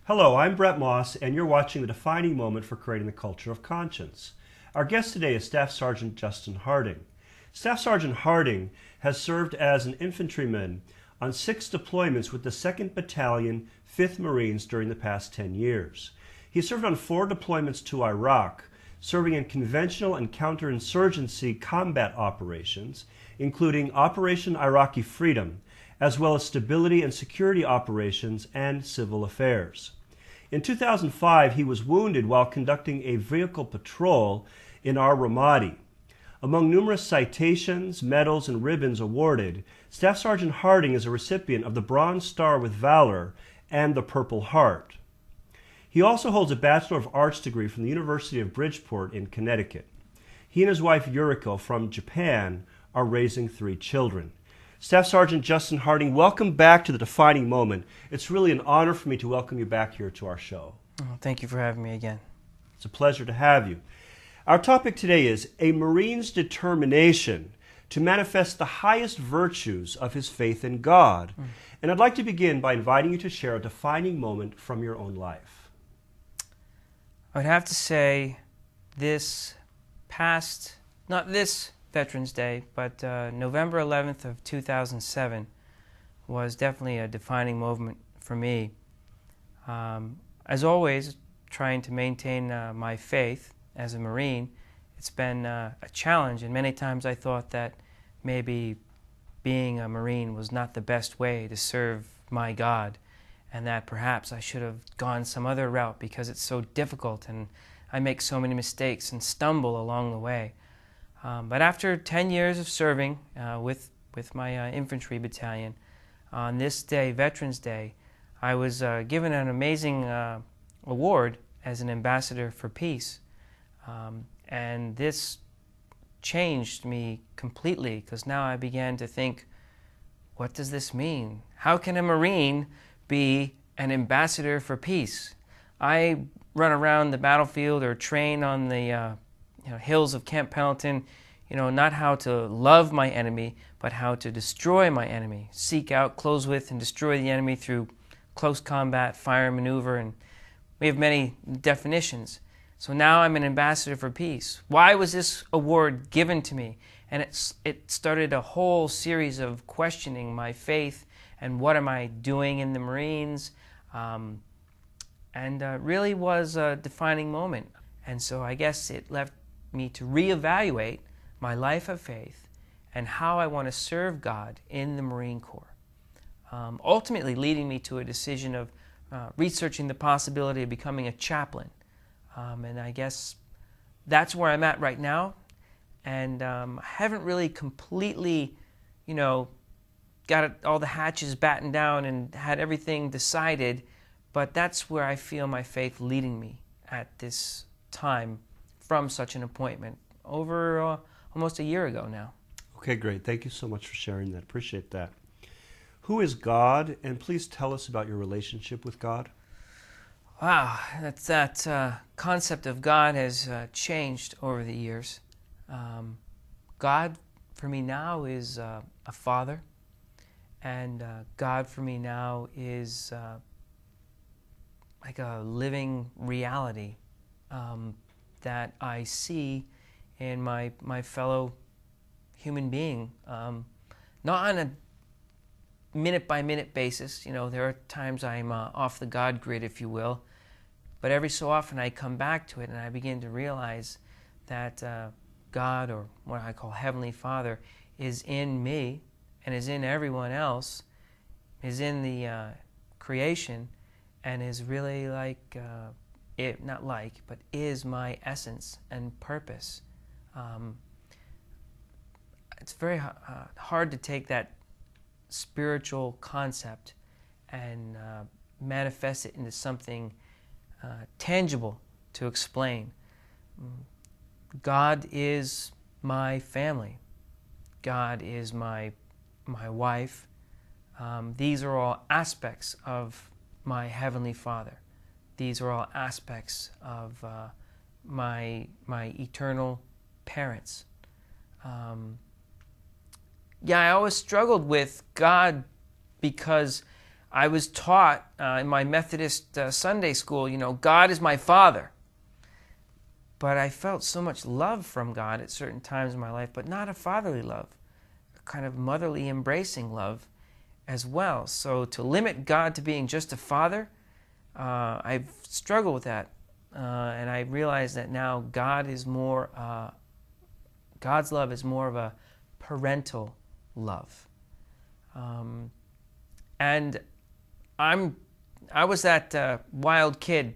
Hello, I'm Bret Moss, and you're watching the defining moment for creating the culture of conscience. Our guest today is Staff Sergeant Justin Harding. Staff Sergeant Harding has served as an infantryman on 6 deployments with the 2nd Battalion, 5th Marines during the past 10 years. He served on 4 deployments to Iraq, serving in conventional and counterinsurgency combat operations, including Operation Iraqi Freedom, as well as stability and security operations and civil affairs. In 2005, he was wounded while conducting a vehicle patrol in our Ramadi. Among numerous citations, medals, and ribbons awarded, Staff Sergeant Harding is a recipient of the Bronze Star with Valor and the Purple Heart. He also holds a Bachelor of Arts degree from the University of Bridgeport in Connecticut. He and his wife Yuriko from Japan are raising 3 children. Staff Sergeant Justin Harding, welcome back to the Defining Moment. It's really an honor for me to welcome you back here to our show. Oh, thank you for having me again. It's a pleasure to have you. Our topic today is a Marine's determination to manifest the highest virtues of his faith in God. And I'd like to begin by inviting you to share a defining moment from your own life. I would have to say this past, not this Veterans Day, but November 11th of 2007 was definitely a defining moment for me. As always, trying to maintain my faith as a Marine, it's been a challenge, and many times I thought that maybe being a Marine was not the best way to serve my God, and that perhaps I should have gone some other route because it's so difficult and I make so many mistakes and stumble along the way. But after 10 years of serving with my infantry battalion, on this day, Veterans Day, I was given an amazing award as an ambassador for peace. And this changed me completely, because now I began to think, what does this mean? How can a Marine be an ambassador for peace? I run around the battlefield or train on the hills of Camp Pendleton, not how to love my enemy, but how to destroy my enemy. Seek out, close with, and destroy the enemy through close combat, fire, and maneuver, and we have many definitions. So now I'm an ambassador for peace. Why was this award given to me? And it started a whole series of questioning my faith and what am I doing in the Marines, and really was a defining moment. And so I guess it left me to reevaluate my life of faith and how I want to serve God in the Marine Corps. Ultimately leading me to a decision of researching the possibility of becoming a chaplain. And I guess that's where I'm at right now. And I haven't really completely, got all the hatches battened down and had everything decided, but that's where I feel my faith leading me at this time from such an appointment over almost a year ago now. Okay, great. Thank you so much for sharing that. Appreciate that. Who is God? And please tell us about your relationship with God. Wow, that concept of God has changed over the years. God for me now is a father, and God for me now is like a living reality that I see in my fellow human being, not on a minute-by-minute basis. There are times I'm off the God grid, if you will, but every so often I come back to it and I begin to realize that God, or what I call Heavenly Father, is in me and is in everyone else, is in the creation, and is really but is my essence and purpose. It's very hard to take that spiritual concept and manifest it into something tangible to explain. God is my family. God is my wife. These are all aspects of my Heavenly Father. These are all aspects of my eternal parents. I always struggled with God because I was taught in my Methodist Sunday school, God is my Father. But I felt so much love from God at certain times in my life, but not a fatherly love, a kind of motherly, embracing love as well. So to limit God to being just a father, I've struggled with that. And I realize that now God's love is more of a parental love. And I was that wild kid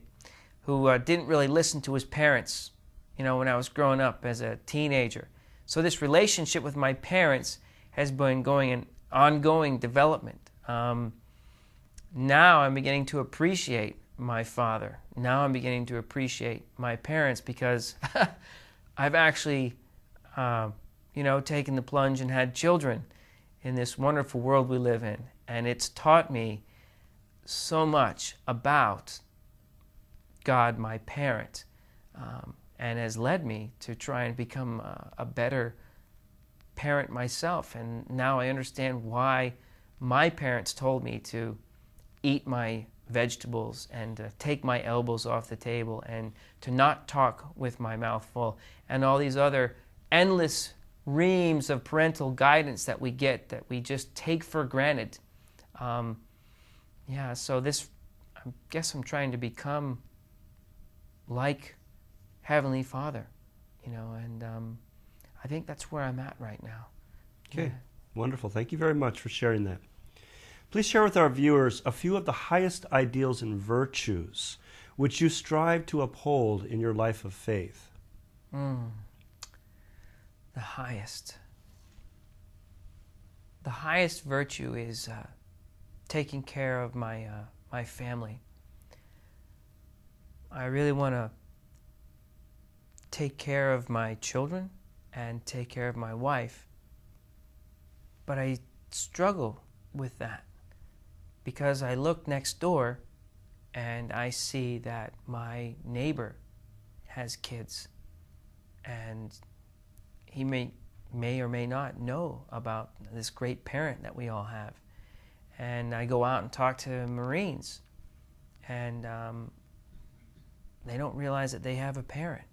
who didn't really listen to his parents, when I was growing up as a teenager. So this relationship with my parents has been going in ongoing development. Now I'm beginning to appreciate my father. Now I'm beginning to appreciate my parents because I've actually, taken the plunge and had children in this wonderful world we live in. And it's taught me so much about God, my parent, and has led me to try and become a better parent myself. And now I understand why my parents told me to eat my vegetables and take my elbows off the table and to not talk with my mouth full, and all these other endless reams of parental guidance that we get that we just take for granted. So I guess I'm trying to become like Heavenly Father, and I think that's where I'm at right now. Okay, Yeah. Wonderful. Thank you very much for sharing that. Please share with our viewers a few of the highest ideals and virtues which you strive to uphold in your life of faith. The highest. The highest virtue is taking care of my family. I really want to take care of my children and take care of my wife, but I struggle with that because I look next door and I see that my neighbor has kids, and he may or may not know about this great parent that we all have. And I go out and talk to Marines, and they don't realize that they have a parent.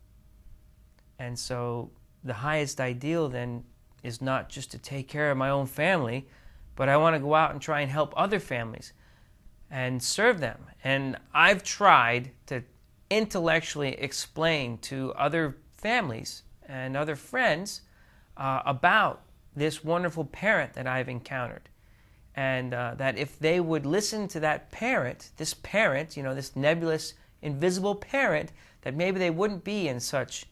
And so the highest ideal then is not just to take care of my own family, but I want to go out and try and help other families and serve them. And I've tried to intellectually explain to other families and other friends about this wonderful parent that I've encountered. And that if they would listen to that parent, this nebulous, invisible parent, that maybe they wouldn't be in such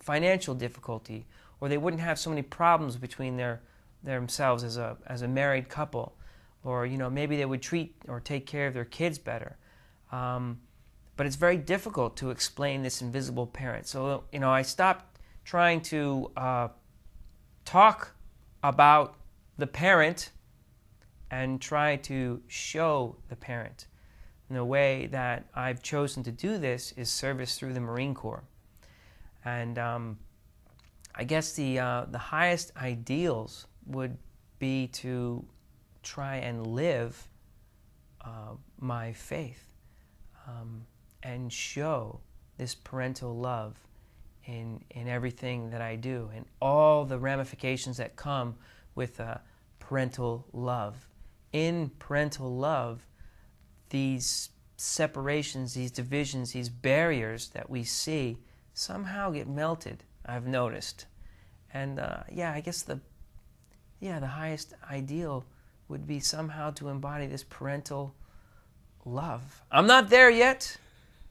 financial difficulty, or they wouldn't have so many problems between themselves as a married couple, or maybe they would treat or take care of their kids better. But it's very difficult to explain this invisible parent. So I stopped trying to talk about the parent and try to show the parent. And the way that I've chosen to do this is service through the Marine Corps. And I guess the highest ideals would be to try and live my faith and show this parental love in everything that I do, and all the ramifications that come with parental love. In parental love, these separations, these divisions, these barriers that we see somehow get melted, I've noticed. And I guess the highest ideal would be somehow to embody this parental love. I'm not there yet.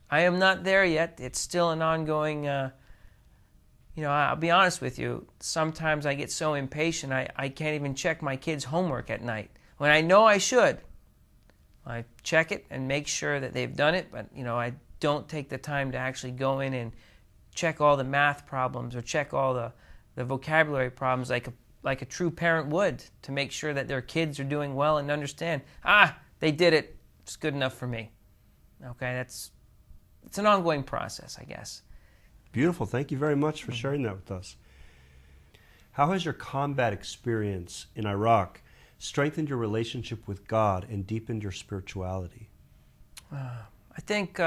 I am not there yet. It's still an ongoing, I'll be honest with you, sometimes I get so impatient I can't even check my kids' homework at night, when I know I should. I check it and make sure that they've done it, but I don't take the time to actually go in and check all the math problems or check all the vocabulary problems like a true parent would, to make sure that their kids are doing well and understand, they did it, it's good enough for me. Okay, it's an ongoing process, I guess. Beautiful. Thank you very much for sharing that with us. How has your combat experience in Iraq strengthened your relationship with God and deepened your spirituality? I think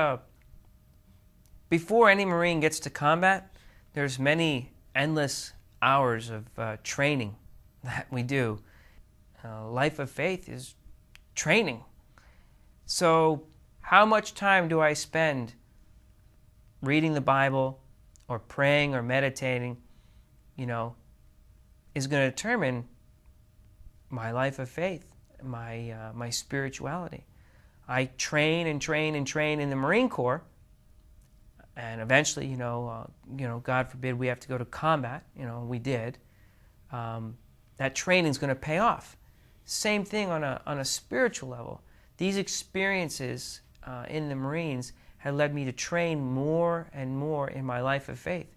before any Marine gets to combat, there's many endless hours of training that we do. Life of faith is training. So how much time do I spend reading the Bible or praying or meditating, is going to determine my life of faith, my spirituality. I train and train and train in the Marine Corps, and eventually, God forbid we have to go to combat. We did. That training is going to pay off. Same thing on a spiritual level. These experiences in the Marines had led me to train more and more in my life of faith.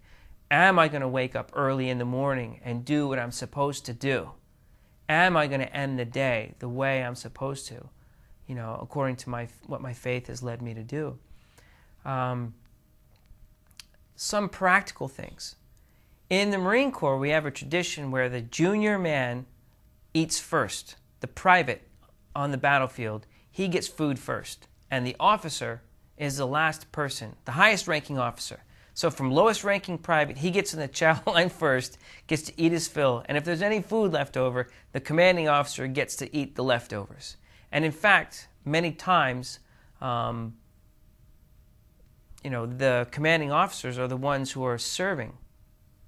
Am I going to wake up early in the morning and do what I'm supposed to do? Am I going to end the day the way I'm supposed to, according to what my faith has led me to do? Some practical things. In the Marine Corps, we have a tradition where the junior man eats first. The private on the battlefield, he gets food first. And the officer is the last person, the highest ranking officer. So from lowest ranking private, he gets in the chow line first, gets to eat his fill. And if there's any food left over, the commanding officer gets to eat the leftovers. And in fact, many times, the commanding officers are the ones who are serving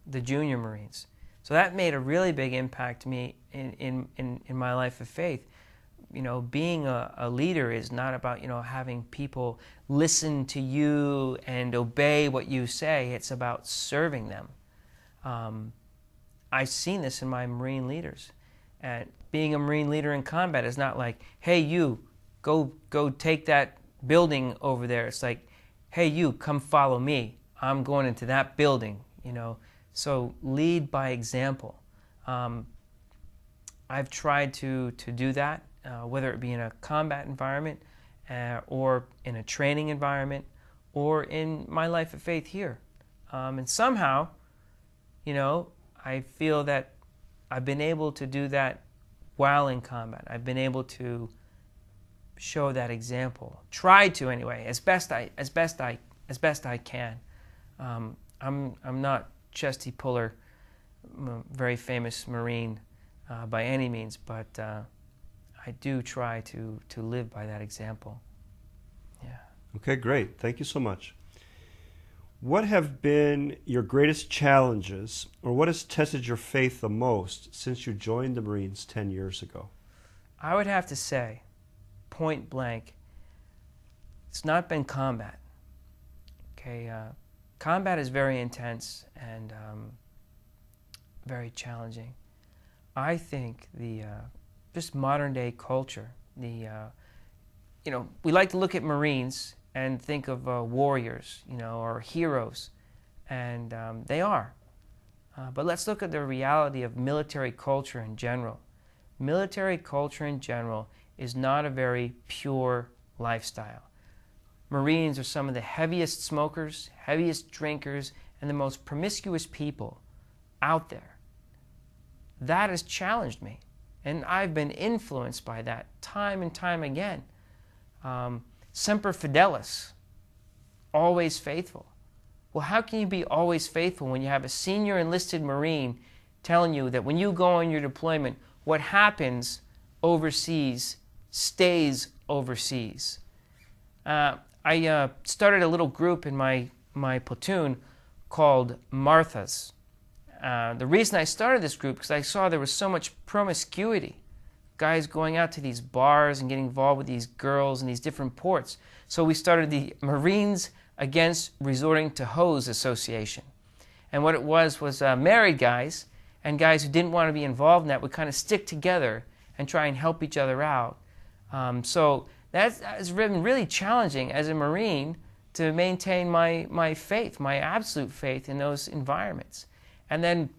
the junior Marines. So that made a really big impact to me in my life of faith. Being a leader is not about, having people listen to you and obey what you say. It's about serving them. I've seen this in my Marine leaders. And being a Marine leader in combat is not like, hey, you, go take that building over there. It's like, hey, you, come follow me. I'm going into that building, So lead by example. I've tried to do that. Whether it be in a combat environment or in a training environment or in my life of faith here. And somehow, I feel that I've been able to do that while in combat. I've been able to show that example. Try to anyway, as best I can. I'm not Chesty Puller, very famous Marine by any means, but I do try to live by that example. Yeah. Okay, great. Thank you so much. What have been your greatest challenges, or what has tested your faith the most since you joined the Marines 10 years ago? I would have to say, point blank, it's not been combat. Okay, combat is very intense and very challenging. I think just modern day culture. We like to look at Marines and think of warriors, or heroes, and they are. But let's look at the reality of military culture in general. Military culture in general is not a very pure lifestyle. Marines are some of the heaviest smokers, heaviest drinkers, and the most promiscuous people out there. That has challenged me. And I've been influenced by that time and time again. Semper Fidelis, always faithful. Well, how can you be always faithful when you have a senior enlisted Marine telling you that when you go on your deployment, what happens overseas stays overseas? I started a little group in my platoon called Marthas. The reason I started this group because I saw there was so much promiscuity. Guys going out to these bars and getting involved with these girls in these different ports. So we started the Marines Against Resorting to Hoes Association. And what it was married guys and guys who didn't want to be involved in that would kind of stick together and try and help each other out. So that's been really challenging as a Marine to maintain my faith, my absolute faith in those environments. And then,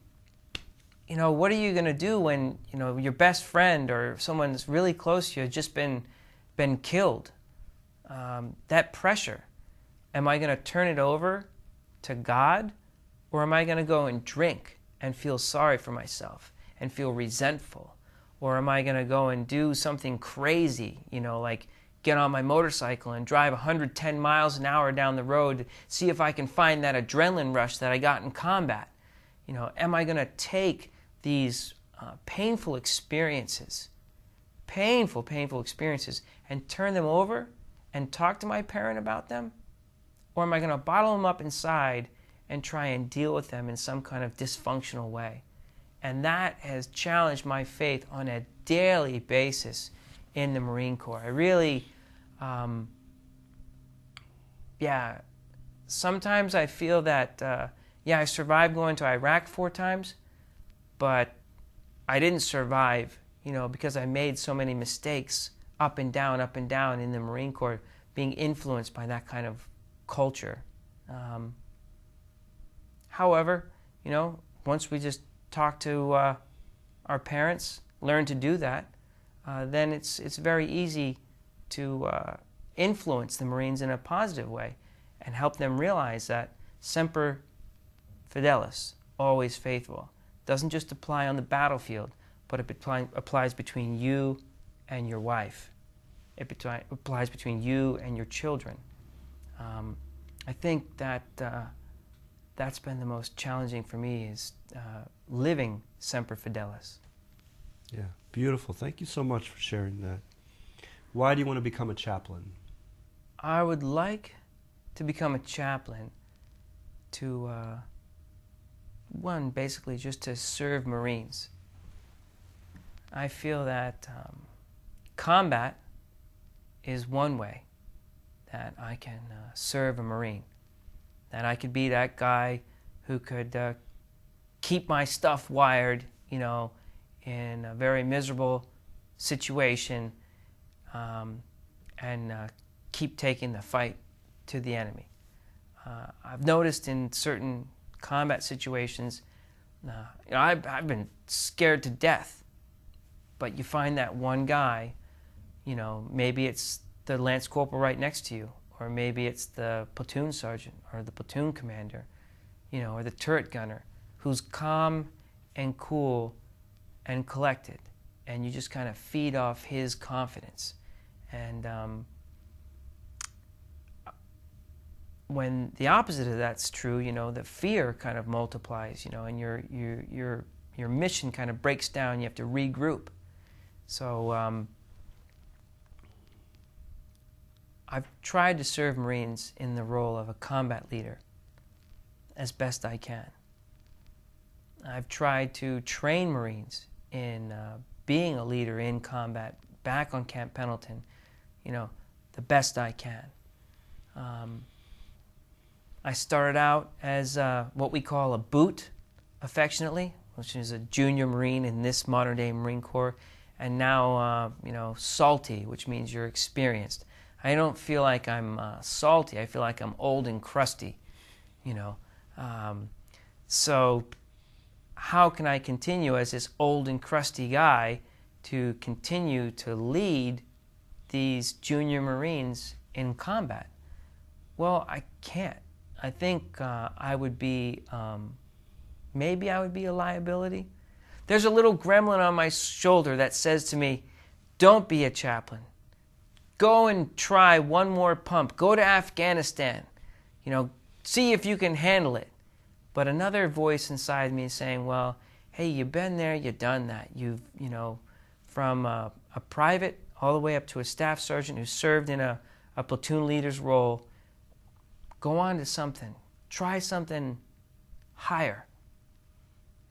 what are you going to do when, your best friend or someone that's really close to you has just been killed? That pressure. Am I going to turn it over to God, or am I going to go and drink and feel sorry for myself and feel resentful? Or am I going to go and do something crazy, like get on my motorcycle and drive 110 miles an hour down the road, see if I can find that adrenaline rush that I got in combat? Am I going to take these painful experiences, painful experiences, and turn them over and talk to my parent about them? Or am I going to bottle them up inside and try and deal with them in some kind of dysfunctional way? And that has challenged my faith on a daily basis in the Marine Corps. I really, sometimes I feel that, I survived going to Iraq 4 times, but I didn't survive, because I made so many mistakes up and down in the Marine Corps, being influenced by that kind of culture. However, once we just talk to our parents, learn to do that, then it's very easy to influence the Marines in a positive way and help them realize that Semper Fidelis, always faithful, doesn't just apply on the battlefield, but it applies between you and your wife. It applies between you and your children. I think that that's been the most challenging for me, is living Semper Fidelis. Yeah, beautiful. Thank you so much for sharing that. Why do you want to become a chaplain? I would like to become a chaplain to, one, basically just to serve Marines. I feel that combat is one way that I can serve a Marine. That I could be that guy who could keep my stuff wired, in a very miserable situation, and keep taking the fight to the enemy. I've noticed in certain combat situations, I've been scared to death, but you find that one guy, maybe it's the lance corporal right next to you, or maybe it's the platoon sergeant or the platoon commander, or the turret gunner, who's calm and cool and collected, and you just kind of feed off his confidence. And when the opposite of that's true, the fear kind of multiplies, and your mission kind of breaks down. You have to regroup. So I've tried to serve Marines in the role of a combat leader as best I can. I've tried to train Marines in being a leader in combat back on Camp Pendleton, the best I can. I started out as what we call a boot, affectionately, which is a junior Marine in this modern-day Marine Corps, and now, salty, which means you're experienced. I don't feel like I'm salty. I feel like I'm old and crusty, So how can I continue as this old and crusty guy to continue to lead these junior Marines in combat? Well, I can't. I think I would be, maybe I would be a liability. There's a little gremlin on my shoulder that says to me, don't be a chaplain. Go and try one more pump. Go to Afghanistan. See if you can handle it. But another voice inside me is saying, well, hey, you've been there, you've done that. You've, from a private all the way up to a staff sergeant who served in a platoon leader's role, go on to something. Try something higher.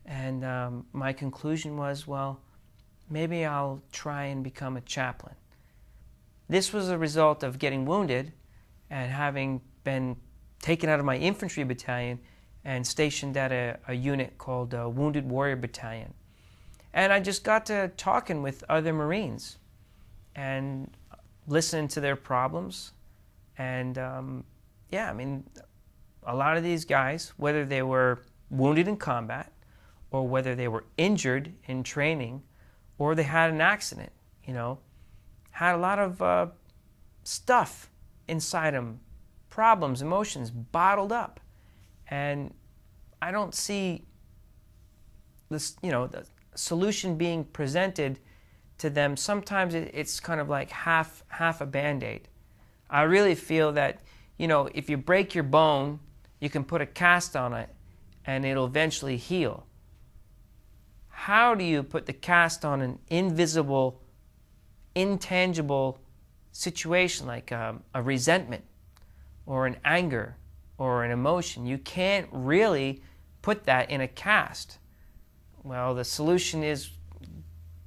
And my conclusion was, well, maybe I'll try and become a chaplain. This was a result of getting wounded and having been taken out of my infantry battalion and stationed at a unit called Wounded Warrior Battalion. And I just got to talking with other Marines and listening to their problems. And a lot of these guys, whether they were wounded in combat or whether they were injured in training or they had an accident, had a lot of stuff inside them, problems, emotions bottled up. And I don't see this, the solution being presented to them, sometimes it's kind of like half a Band-Aid. I really feel that, you know, if you break your bone, you can put a cast on it and it'll eventually heal. How do you put the cast on an invisible, intangible situation like a resentment or an anger or an emotion? You can't really put that in a cast. Well, the solution is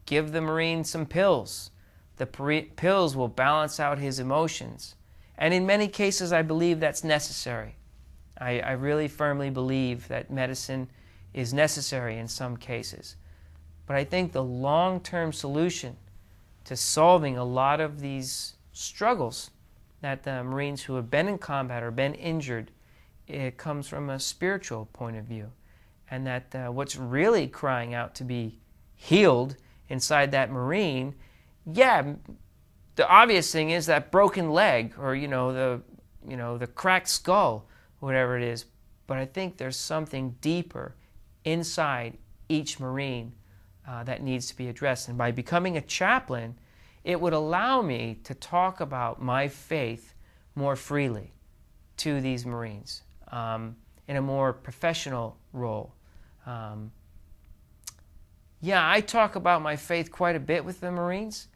give the Marine some pills. The pills will balance out his emotions. And in many cases, I believe that's necessary. I really firmly believe that medicine is necessary in some cases. But I think the long-term solution to solving a lot of these struggles that the Marines who have been in combat or been injured, it comes from a spiritual point of view. And that what's really crying out to be healed inside that Marine, yeah, the obvious thing is that broken leg or, the cracked skull, whatever it is. But I think there's something deeper inside each Marine that needs to be addressed. And by becoming a chaplain, it would allow me to talk about my faith more freely to these Marines in a more professional role. Yeah, I talk about my faith quite a bit with the Marines,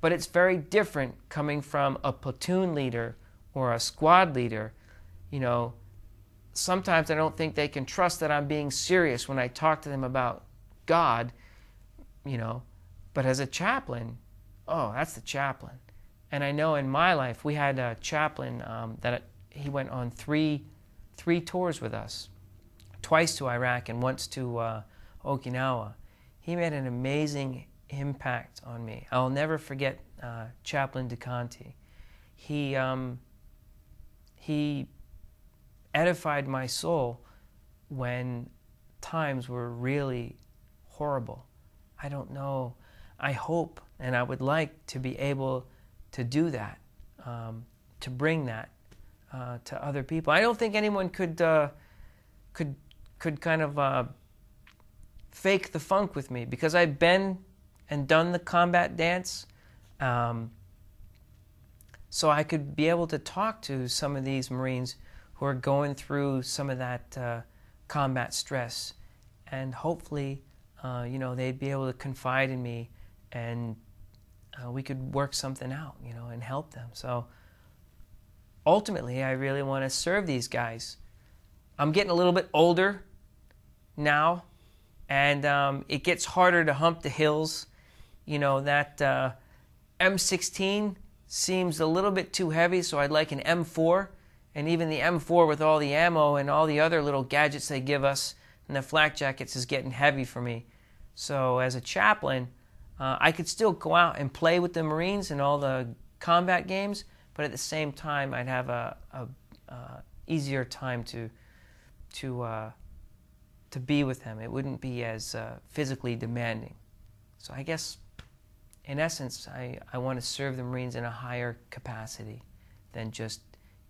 but it's very different coming from a platoon leader or a squad leader. You know, sometimes I don't think they can trust that I'm being serious when I talk to them about God, but as a chaplain, oh, that's the chaplain. And I know in my life, we had a chaplain he went on three tours with us, twice to Iraq and once to Okinawa. He made an amazing impact on me. I'll never forget Chaplain DeConti. He edified my soul when times were really horrible. I don't know. I hope and I would like to be able to do that, to bring that to other people. I don't think anyone could kind of fake the funk with me because I've been and done the combat dance. So I could be able to talk to some of these Marines who are going through some of that combat stress, and hopefully, they'd be able to confide in me, and we could work something out, and help them. So ultimately, I really want to serve these guys. I'm getting a little bit older now, and it gets harder to hump the hills. That M16 seems a little bit too heavy, so I'd like an M4. And even the M4 with all the ammo and all the other little gadgets they give us and the flak jackets is getting heavy for me. So as a chaplain, I could still go out and play with the Marines in all the combat games, but at the same time, I'd have a easier time to be with them. It wouldn't be as physically demanding. So I guess, in essence, I want to serve the Marines in a higher capacity than just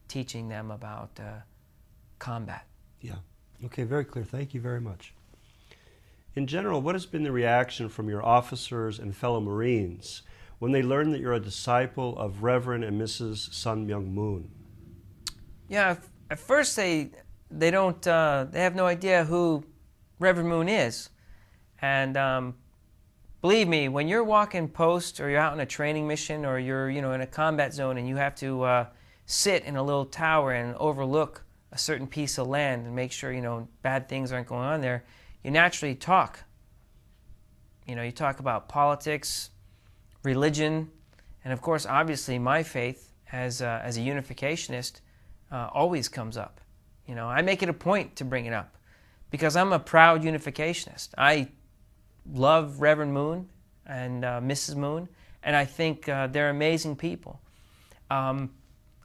teaching them about combat. Yeah. Okay, very clear. Thank you very much. In general, what has been the reaction from your officers and fellow Marines when they learn that you're a disciple of Reverend and Mrs. Sun Myung Moon? Yeah, at first they have no idea who Reverend Moon is. And believe me, when you're walking post or you're out on a training mission or you're in a combat zone and you have to sit in a little tower and overlook a certain piece of land and make sure bad things aren't going on there, you naturally talk. You talk about politics, religion, and of course, obviously, my faith as a unificationist always comes up. I make it a point to bring it up because I'm a proud unificationist. I love Reverend Moon and Mrs. Moon, and I think they're amazing people.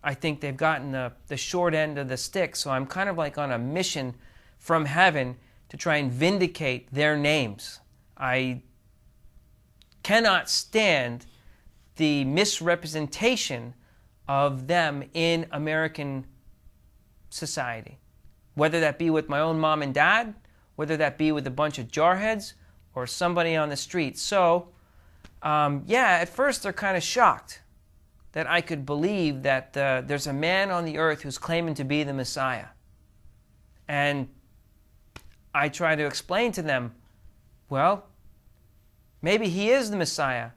I think they've gotten the short end of the stick, so I'm kind of like on a mission from heaven to try and vindicate their names. I cannot stand the misrepresentation of them in American society, whether that be with my own mom and dad, whether that be with a bunch of jarheads, or somebody on the street. So yeah, at first they're kind of shocked that I could believe that there's a man on the earth who's claiming to be the Messiah. And I try to explain to them, well, maybe he is the Messiah,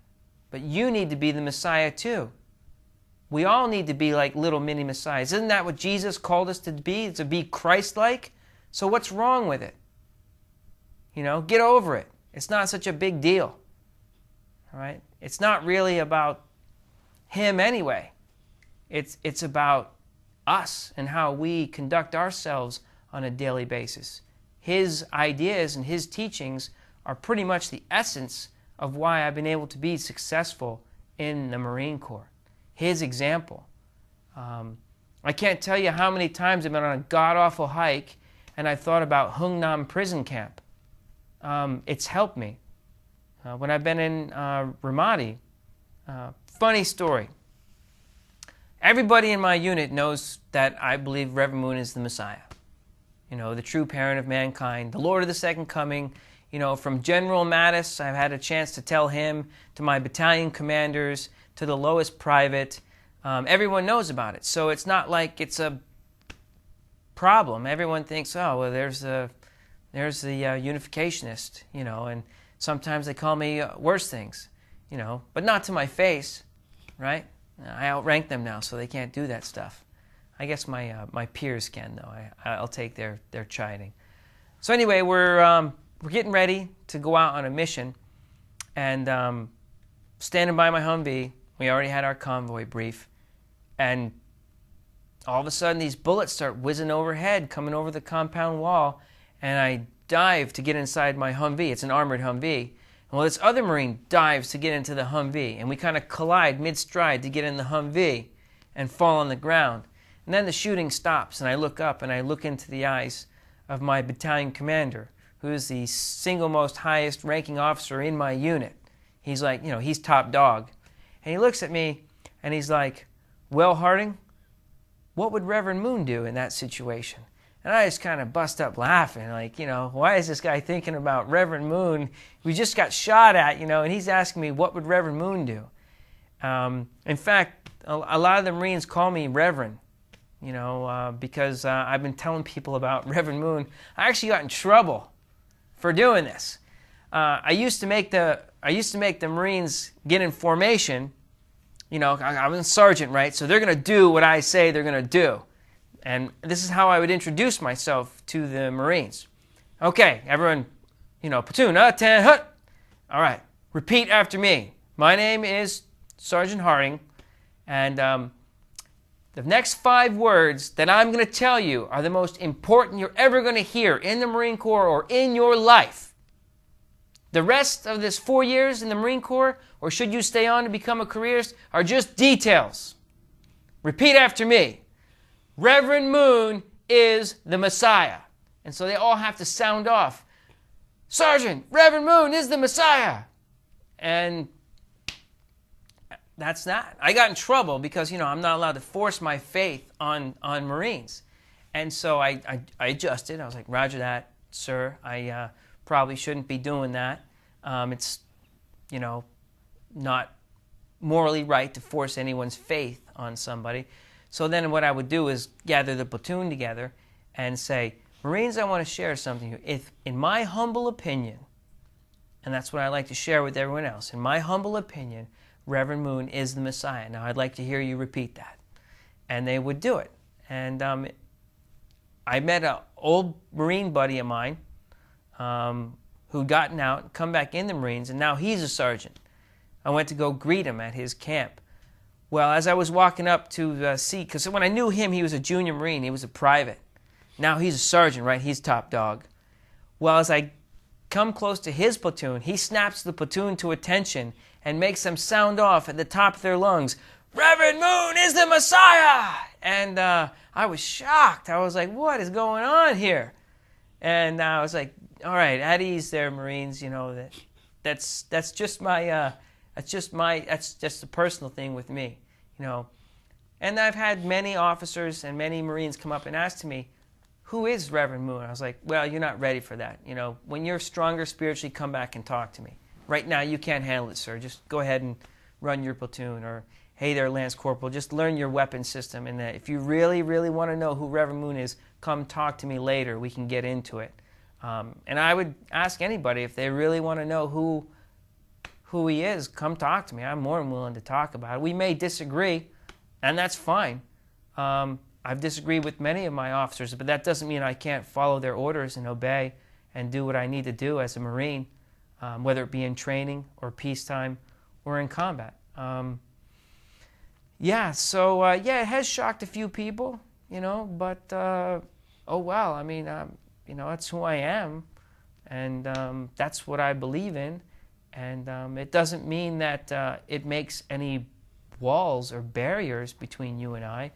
but you need to be the Messiah too. We all need to be like little mini Messiahs. Isn't that what Jesus called us to be Christ-like? So what's wrong with it? You know, get over it. It's not such a big deal. All right? It's not really about him anyway. It's about us and how we conduct ourselves on a daily basis. His ideas and his teachings are pretty much the essence of why I've been able to be successful in the Marine Corps. His example. I can't tell you how many times I've been on a god-awful hike and I thought about Hungnam prison camp. It's helped me. When I've been in Ramadi, funny story. Everybody in my unit knows that I believe Reverend Moon is the Messiah. You know, the true parent of mankind, the Lord of the Second Coming. You know, from General Mattis, I've had a chance to tell him, to my battalion commanders, to the lowest private. Everyone knows about it. So it's not like it's a problem. Everyone thinks, oh, well, there's the unificationist, you know, and sometimes they call me worse things, you know, but not to my face, right? I outrank them now, so they can't do that stuff. I guess my peers can, though. I'll take their chiding. So anyway, we're getting ready to go out on a mission, and standing by my Humvee. We already had our convoy brief, and all of a sudden these bullets start whizzing overhead, coming over the compound wall, and I dive to get inside my Humvee. It's an armored Humvee. Well, this other Marine dives to get into the Humvee, and we kind of collide mid-stride to get in the Humvee and fall on the ground. And then the shooting stops, and I look up, and I look into the eyes of my battalion commander, who is the single most highest ranking officer in my unit. He's like, you know, he's top dog. And he looks at me, and he's like, well, Harding, what would Reverend Moon do in that situation? And I just kind of bust up laughing, like, you know, why is this guy thinking about Reverend Moon? We just got shot at, you know, and he's asking me, what would Reverend Moon do? In fact, a lot of the Marines call me Reverend, you know, because I've been telling people about Reverend Moon. I actually got in trouble for doing this. I used to make the Marines get in formation. You know, I'm a sergeant, right? So they're going to do what I say they're going to do. And this is how I would introduce myself to the Marines. Okay, everyone, you know, platoon, 10, hut. All right, repeat after me. My name is Sergeant Harding, and the next 5 words that I'm going to tell you are the most important you're ever going to hear in the Marine Corps or in your life. The rest of this 4 years in the Marine Corps, or should you stay on to become a careerist, are just details. Repeat after me. Reverend Moon is the Messiah. And so they all have to sound off. Sergeant, Reverend Moon is the Messiah. And that's that. I got in trouble because, you know, I'm not allowed to force my faith on Marines. And so I adjusted. I was like, roger that, sir. I probably shouldn't be doing that. It's, you know, not morally right to force anyone's faith on somebody. So then what I would do is gather the platoon together and say, Marines, I want to share something here. If, in my humble opinion, and that's what I like to share with everyone else, in my humble opinion, Reverend Moon is the Messiah. Now, I'd like to hear you repeat that. And they would do it. And I met an old Marine buddy of mine who'd gotten out, come back in the Marines, and now he's a sergeant. I went to go greet him at his camp. Well, as I was walking up to see, because when I knew him, he was a junior Marine. He was a private. Now he's a sergeant, right? He's top dog. Well, as I come close to his platoon, he snaps the platoon to attention and makes them sound off at the top of their lungs, Reverend Moon is the Messiah! And I was shocked. I was like, what is going on here? And I was like, all right, at ease there, Marines. You know, that's just my... That's just a personal thing with me, you know. And I've had many officers and many Marines come up and ask to me, who is Reverend Moon? I was like, well, you're not ready for that. You know, when you're stronger spiritually, come back and talk to me. right now you can't handle it, sir. Just go ahead and run your platoon, or hey there, Lance Corporal, just learn your weapon system, and if you really, really want to know who Reverend Moon is, come talk to me later. We can get into it. And I would ask anybody, if they really want to know who he is, come talk to me. I'm more than willing to talk about it. We may disagree, and that's fine. I've disagreed with many of my officers, but that doesn't mean I can't follow their orders and obey and do what I need to do as a Marine, whether it be in training or peacetime or in combat. Yeah, so yeah, it has shocked a few people, you know, but oh well, I mean, you know, that's who I am, and that's what I believe in, and it doesn't mean that it makes any walls or barriers between you and I.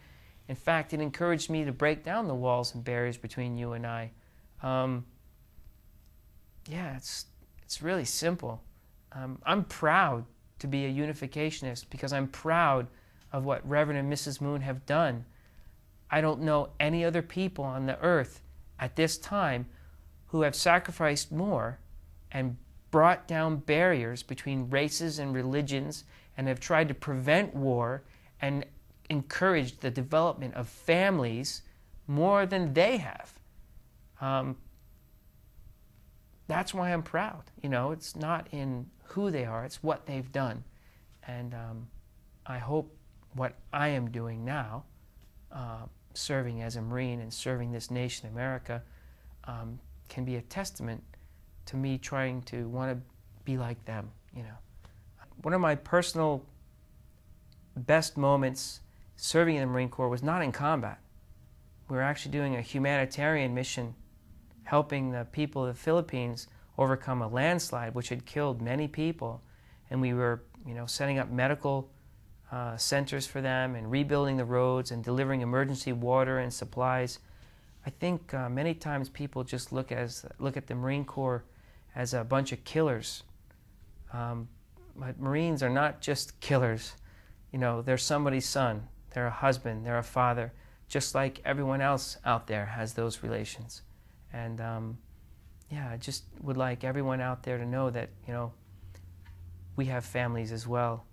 In fact, it encouraged me to break down the walls and barriers between you and I. Yeah, it's really simple. I'm proud to be a unificationist because I'm proud of what Reverend and Mrs. Moon have done. I don't know any other people on the earth at this time who have sacrificed more and brought down barriers between races and religions and have tried to prevent war and encouraged the development of families more than they have. That's why I'm proud. You know, it's not in who they are, it's what they've done. And I hope what I am doing now, serving as a Marine and serving this nation, America, can be a testament to me trying to want to be like them, you know. One of my personal best moments serving in the Marine Corps was not in combat. We were actually doing a humanitarian mission helping the people of the Philippines overcome a landslide which had killed many people, and we were, you know, setting up medical centers for them and rebuilding the roads and delivering emergency water and supplies. I think many times people just look at the Marine Corps as a bunch of killers. But Marines are not just killers. You know, they're somebody's son, they're a husband, they're a father, just like everyone else out there has those relations. And yeah, I just would like everyone out there to know that, you know, we have families as well,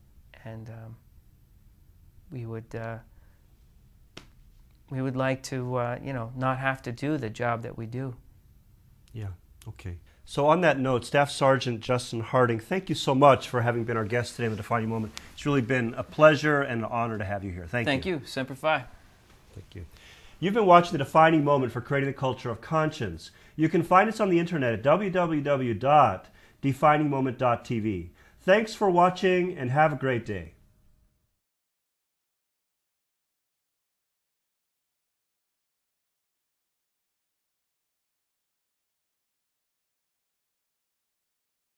and we would like to, you know, not have to do the job that we do. Yeah, okay. So on that note, Staff Sergeant Justin Harding, thank you so much for having been our guest today in the Defining Moment. It's really been a pleasure and an honor to have you here. Thank you. Thank you. Semper Fi. Thank you. You've been watching The Defining Moment for Creating the Culture of Conscience. You can find us on the internet at www.definingmoment.tv. Thanks for watching and have a great day.